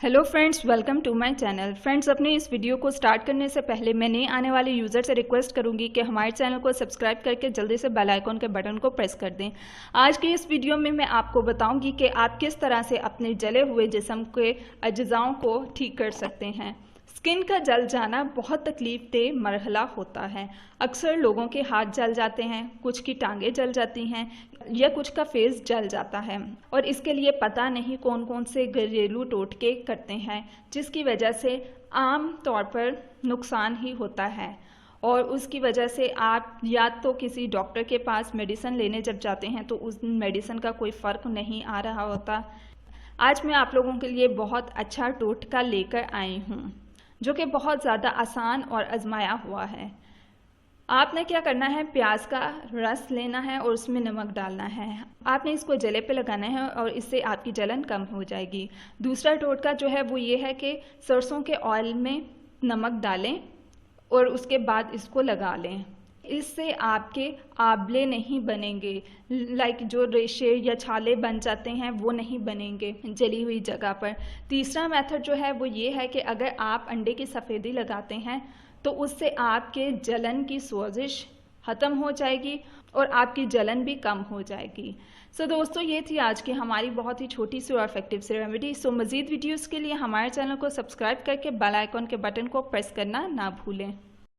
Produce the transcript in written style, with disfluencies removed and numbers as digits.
Hello friends, welcome to my channel. Friends, अपने इस video को स्टार्ट करने से पहले मैं नए आने वाले यूज़र से रिक्वेस्ट करूंगी कि हमारे चैनल को सब्सक्राइब करके जल्दी से बेल आइकॉन के बटन को प्रेस कर दें। आज की इस वीडियो में मैं आपको बताऊंगी कि आप किस तरह से अपने जले हुए जिस्म के अज्जाओं को ठीक कर सकते हैं। स्किन का जल जाना बहुत तकलीफ मरहला होता है। अक्सर लोगों के हाथ जल जाते हैं, कुछ की टांगें जल जाती हैं या कुछ का फेस जल जाता है और इसके लिए पता नहीं कौन कौन से घरेलू टोटके करते हैं, जिसकी वजह से आम तौर पर नुकसान ही होता है और उसकी वजह से आप या तो किसी डॉक्टर के पास मेडिसिन लेने जब जाते हैं तो उस मेडिसिन का कोई फ़र्क नहीं आ रहा होता। आज मैं आप लोगों के लिए बहुत अच्छा टोटका लेकर आई हूँ जो कि बहुत ज़्यादा आसान और आजमाया हुआ है। आपने क्या करना है, प्याज का रस लेना है और उसमें नमक डालना है। आपने इसको जले पे लगाना है और इससे आपकी जलन कम हो जाएगी। दूसरा टोटका जो है वो ये है कि सरसों के ऑयल में नमक डालें और उसके बाद इसको लगा लें। इससे आपके आंवले नहीं बनेंगे, लाइक जो रेशे या छाले बन जाते हैं वो नहीं बनेंगे जली हुई जगह पर। तीसरा मेथड जो है वो ये है कि अगर आप अंडे की सफ़ेदी लगाते हैं तो उससे आपके जलन की सोजिश ख़त्म हो जाएगी और आपकी जलन भी कम हो जाएगी। सो दोस्तों, ये थी आज की हमारी बहुत ही छोटी सी और इफेक्टिव सी रेमेडी। सो मज़ीद वीडियोज़ के लिए हमारे चैनल को सब्सक्राइब करके बेल आइकॉन के बटन को प्रेस करना ना भूलें।